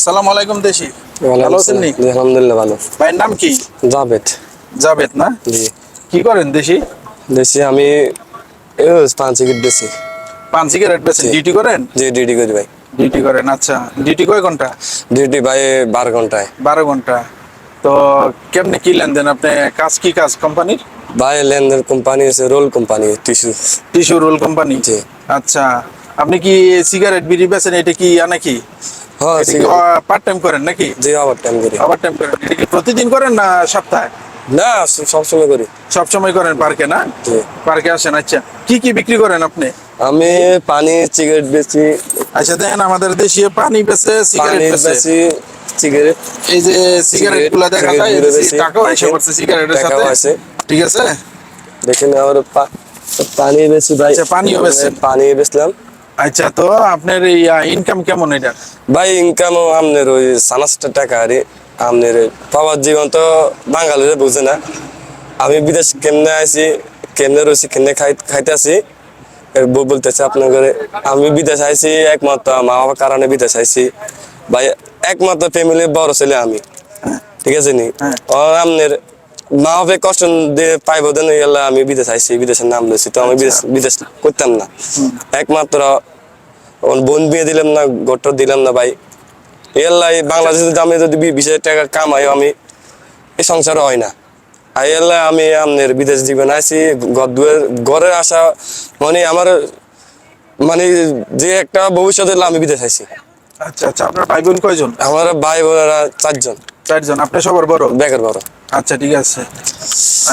আসসালামু আলাইকুম দেশি। ভালো আছেন নি? জি, আলহামদুলিল্লাহ ভালো। ভাইয়ের নাম কি? জাভেদ। জাবেদ না? জি। কি করেন দেশি? দেশি আমি পান সিগারেট বেশি। পান সিগারেট বেচেন? জি ডিউটি করেন? জি, ডিউটি করি ভাই। ডিউটি করেন, আচ্ছা। ডিউটি কয় ঘন্টা? ডিউটি ভাই 12 ঘন্টায়। 12 ঘন্টা। তো কেমনে কি লেনদেন? আপনি কাজ কি কাজ কোম্পানির? ভাই লেনদেন কোম্পানি আছে, roll company, tissue. Tissue roll company. জি। আচ্ছা, আপনি কি সিগারেট বিড়ি বেচেন? এটা কি নাকি? হ্যাঁ এটা কি সিগারেট। পার্ট টাইম করেন নাকি? জি, ওভার টাইম করি। ওভার টাইম করেন? এটা কি প্রতিদিন করেন না সপ্তাহে? না, সবসময় করি। সব সময় করেন পার্কে না? জি। পার্কে আসেন, আচ্ছা। কি কি বিক্রি করেন আপনি? আমি পানি, সিগারেট বেশি। আচ্ছা, দেখেন আমাদের দেশীয় পানি বেচে, সিগারেট পানি বেচে। বেশি, সিগারেট। এই যে সিগারেট গুলা দেখা যায়, সিগারেট বেশি। টাকাও এসে পড়ছে সিগারেটের টাকাও সাথে। আছে। ঠিক আছে। দেখেন আমার পানি বেশি ভাই। আচ্ছা, পানিও বেচছেন? পানি বেচলাম। আচ্ছা, তো আপনার এই ইনকাম কেমন এটা? ভাই ইনকাম আমনের ওই 50 টাকা আরে আমনের পাওয়ার জীবন তো বাঙালিরা বুঝে না। আমি বিদেশ কেমনে আইছি, কেমনে রয়েছি, কেমনে খাইতে আছি বলতেছে আপনার ঘরে। আমি বিদেশ আইছি একমাত্র মা বাবার কারণে বিদেশ আইছি ভাই। একমাত্র ফ্যামিলির বড় ছেলে আমি, ঠিক আছে নি। হ্যাঁ। আমনের মা বাবা কষ্ট দিয়ে পাইব দেন গেলে আমি বিদেশ আইছি, বিদেশের নাম লইছি। তো আমি আচ্ছা। বিদেশ করতাম না। একমাত্র বোন বিয়ে দিলাম না, ঘরটা দিলাম না ভাই। এলাই বাংলাদেশে আমি যদি 20,000 টাকা কামাই, আমি এই সংসার হয় না। আর এলাই আমি আপনার বিদেশ জীবন আছি, ঘরের আশা মানে আমার মানে যে একটা ভবিষ্যতে আমি বিদেশ আছি। আচ্ছা আচ্ছা, আপনার ভাই বোন কয়জন? আমার ভাই বোনেরা 4 জন। 4 জন। আপনি সবার বড়? বেকার বড়। আচ্ছা, ঠিক আছে।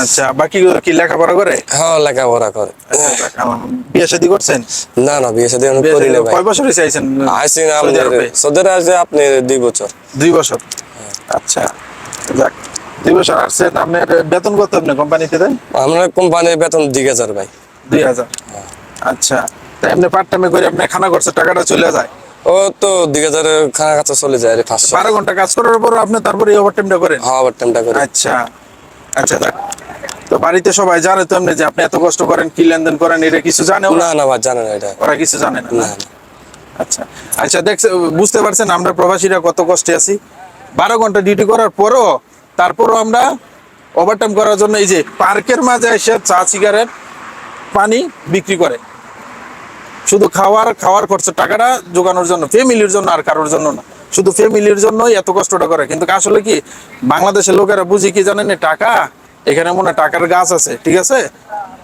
আচ্ছা, বাকি কি লেখাপড়া করে? হ্যাঁ, লেখাপড়া করে। আচ্ছা, যাক, বিয়ে শাদী করছেন? না না, বিয়ে সাথে বিয়ে করি শাদী না ভাই। কয় বছর হয়েছে আইছেন আইসি না সৌদি আপনার আরবে? সৌদি আরবে আপনি 2 বছর। 2 বছর। আচ্ছা, যাক। 2 বছর আসছেন। আপনার বেতন কত আপনি কোম্পানিতে দেন? আমরা কোম্পানির বেতন 2,000 ভাই। 2000। আচ্ছা, তাই আপনি পার্ট টাইমে করে আপনি খানা খরচের টাকাটা চলে যায়? ও তো 2,000 খানা কাছে চলে যায় রে 500। 12 ঘন্টা কাজ করার পর আপনি তারপরে ওভার টাইমটা করেন? হ্যাঁ, ওভার টাইমটা করি। আচ্ছা আচ্ছা, যাক। তো বাড়িতে সবাই জানে তো এমনি যে আপনি এত কষ্ট করেন, কি লেনদেন করেন, এটা কিছু জানে ওরা? না না ভাই, জানে না এটা। ওরা কিছু জানে না, না না? না। আচ্ছা আচ্ছা, দেখছে, বুঝতে পারছেন আমরা প্রবাসীরা কত কষ্টে আছি। 12 ঘন্টা ডিউটি করার পরও, তারপরও আমরা ওভারটাইম করার জন্য এই যে পার্কের মাঝে এসে চা, সিগারেট, পানি বিক্রি করে, শুধু খাওয়ার খরচের টাকাটা জোগানোর জন্য, ফ্যামিলির জন্য, আর কারোর জন্য না। শুধু ফ্যামিলির জন্যই এত কষ্টটা করে। কিন্তু আসলে কি বাংলাদেশের লোকেরা বুঝি কি জানেন? টাকা এখানে মনে হয় টাকার গাছ আছে, ঠিক আছে।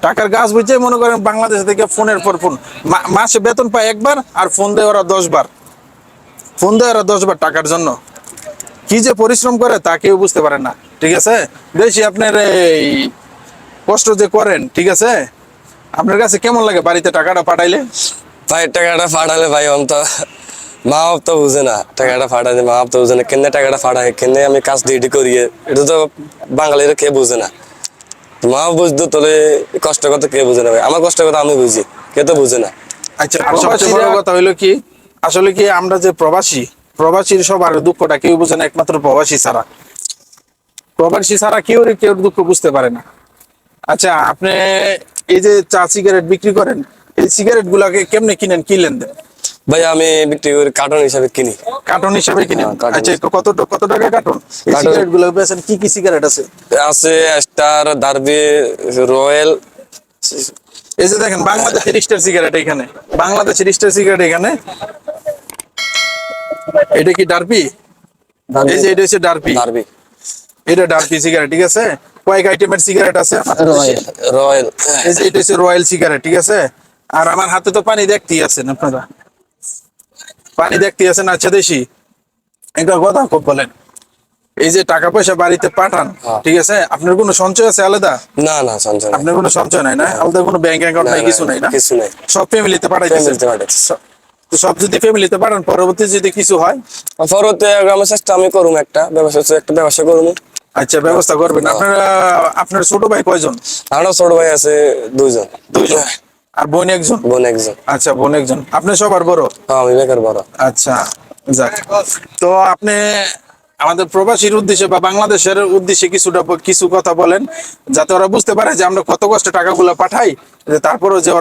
টাকার গাছ বুঝে মনে করেন বাংলাদেশ থেকে ফোনের পর ফোন, মাসে বেতন পায় একবার, আর ফোন দেয় ওরা 10 বার। ফোন দেয় ওরা 10 বার টাকার জন্য। কি যে পরিশ্রম করে তা কেউ বুঝতে পারে না, ঠিক আছে। বেশি আপনার এই কষ্ট যে করেন, ঠিক আছে, আপনার কাছে কেমন লাগে বাড়িতে টাকাটা পাঠাইলে? ভাই টাকাটা ফাটালে ভাই অন্ত মা বাপ তো বুঝে না। টাকাটা ফাটালে মা বাপ তো বুঝে না, কেন টাকাটা ফাটায়, কেন আমি কাজ ডিউটি করি, এটা তো বাঙালিরা কে বুঝে না। মা বাপ বুঝতো তাহলে কষ্ট কথা কে বুঝে না ভাই। আমার কষ্ট কথা আমি বুঝি, কে তো বুঝে না। আচ্ছা, আর সবচেয়ে বড় কথা হইলো কি, আসলে কি আমরা যে প্রবাসীর সবার দুঃখটা কেউ বুঝে না, একমাত্র প্রবাসী ছাড়া। প্রবাসী ছাড়া কেউ দুঃখ বুঝতে পারে না। আচ্ছা, আপনি এই যে চা, সিগারেট বিক্রি করেন, এই সিগারেট গুলাকে কেমনে কিনেন, কি লেনদেন? ভাই আমি বিক্রি করি কার্টন হিসাবে কিনি। কার্টন হিসাবে কিনেন? হ্যাঁ, কার্টন। আচ্ছা, কত টাকা কার্টন এই কার্টন সিগারেট গুলো বেচেন? কি কি সিগারেট আছে? আছে স্টার, ডার্বি, রয়্যাল। এই যে দেখেন বাংলাদেশের স্টার সিগারেট এখানে, বাংলাদেশের স্টার সিগারেট এখানে। এটা কি ডার্বি? এই যে এটা হচ্ছে ডার্বি। ডার্বি, এটা ডার্বি সিগারেট, ঠিক আছে। কয়েক আইটেমের সিগারেট আছে আমাদের দেশে। রয়্যাল। এই যে এটা হচ্ছে রয়্যাল সিগারেট, ঠিক আছে। আর আমার হাতে তো পানি দেখতেই আছেন আপনারা, পানি দেখতেই আছেন। আচ্ছা দেশি, একটা কথা খুব বলেন, এই যে টাকা পয়সা বাড়িতে পাঠান, হ্যাঁ। ঠিক আছে, আপনার কোনো সঞ্চয় আছে আলাদা? না না, সঞ্চয় নাই। আপনার কোনো সঞ্চয় নাই না? আলাদা কোনো ব্যাংক অ্যাকাউন্ট না নাই, না, কিছু নাই না? কিছু নাই। সব ফ্যামিলিতে পাঠাইতেছেন? ফ্যামিলিতে পাঠাচ্ছি। তো সব যদি ফ্যামিলিতে পাঠান, পরবর্তী যদি কিছু হয়? পরবর্তী গ্রামের চেষ্টা আমি করুম, একটা ব্যবসা করুম। আচ্ছা, ব্যবস্থা করবেন। আপনার ছোট ভাই কয়জন? আমারও ছোট ভাই আছে 2 জন। 2 জন। আর বোন 1 জন? বোন 1 জন। আচ্ছা, বোন 1 জন। আপনি সবার বড়? হ্যাঁ, আমি বেকার বড়। আচ্ছা, যাক। তো আপনি আমাদের প্রবাসীর উদ্দেশ্যে বা বাংলাদেশের উদ্দেশ্যে কিছু কথা বলেন, যাতে ওরা বুঝতে পারে যে আমরা কত কষ্টে টাকাগুলো পাঠাই, যে তারপরেও যে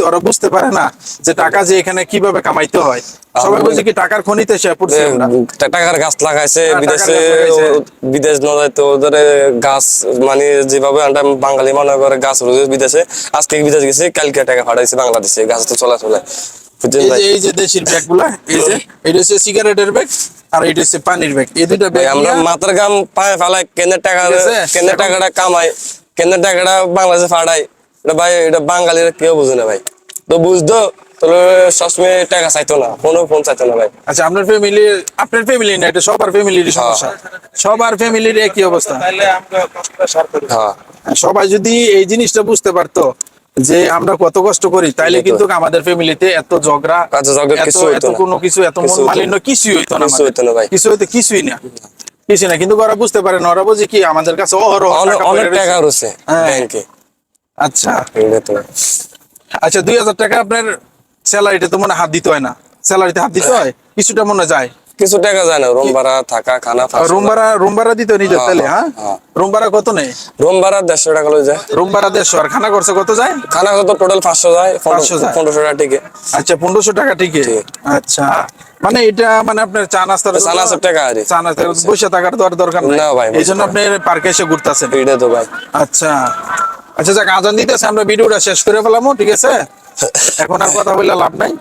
ওরা বুঝতে পারে না যে টাকা যে এখানে কিভাবে কামাইতে হয়। সবাই বলছে কি টাকার খনিতে সে পড়ছে আমরা। টাকার গাছ লাগাইছে টাকার বিদেশে, গাছ লাগাইছে। বিদেশ না যাইতো ওদের গাছ, মানে যেভাবে আমরা বাঙালি মনে করে গাছ রয়েছে বিদেশে, আজকে বিদেশ গেছে কালকে টাকা পাঠাইছে বাংলাদেশে, গাছ তো চলাচলে বুঝছেন ভাই। এই যে দেশির ব্যাগ গুলা, এই যে এটা হচ্ছে সিগারেটের ব্যাগ আর এটা হচ্ছে পানির ব্যাগ, এই দুইটা ব্যাগ আমরা মাথার গাম পায়ে ফেলাই কেনের টাকা, ঠিক আছে? কেনের টাকাটা কামাই, কেনের টাকাটা বাংলাদেশে ফাটাই, এটা ভাই এটা বাঙালিরা কেউ বুঝে না ভাই। তো বুঝতো তাহলে সবসময় টাকা চাইতো না, ফোন চাইতো না ভাই। আচ্ছা, আপনার ফ্যামিলি না, এটা সবার ফ্যামিলির সমস্যা, সবার ফ্যামিলির একই অবস্থা। হ্যাঁ সবাই যদি এই জিনিসটা বুঝতে পারতো যে আমরা কত কষ্ট করি, তাইলে কিন্তু আমাদের ফ্যামিলিতে এত ঝগড়া, আচ্ছা, ঝগড়া এত কিছু হইতো এত না। কোনো কিছু, এত মন কিছু হইতো মালিন্য কিছুই হইতো না, কিছু হইতো না ভাই। কিছুই না, কিছু না। কিন্তু ওরা বুঝতে পারে না, ওরা বুঝে কি আমাদের কাছে অহরহ টাকা অনেক পড়ে টাকা রয়েছে। রয়েছে হ্যাঁ। ব্যাংকে। আচ্ছা এটা আচ্ছা, 2000 টাকা আপনার স্যালারিতে তো মনে হয় হাত দিতে হয় না, স্যালারিতে হাত দিতে হয় কিছুটা মনে যায়। কিছু টাকা যায় না, রুম ভাড়া, থাকা, খানা, রুম ভাড়া দিতে হয় নিজের হ্যাঁ, তাহলে? হ্যাঁ, হ্যাঁ। রুম ভাড়া কত নেই? রুম ভাড়া 150 টাকা লয়ে যায়। রুম ভাড়া 150, আর খানা খরচা কত যায়? খানা কত টোটাল 500 যায়, 500 যায়। 1500 টাকা টিকে। আচ্ছা, 1500 টাকা টিকে। ঠিক। আচ্ছা, মানে এটা মানে আপনার চা নাস্তার চা নাস্তার টাকা আরে। চা নাস্তা বসে থাকার তো আর দরকার নাই। না ভাই, এই জন্য আপনি পার্কে এসে ঘুরতেছেন। এটা তো ভাই। আচ্ছা আচ্ছা, যাক, আজান দিতেছে, আমরা ভিডিওটা শেষ করে ফেলামো, ঠিক আছে? এখন আর কথা বললে লাভ নাই,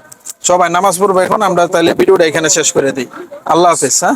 সবাই নামাজ পড়বো এখন, আমরা তাহলে ভিডিওটা এখানে শেষ করে দিই। আল্লাহ হাফেজ। হ্যাঁ।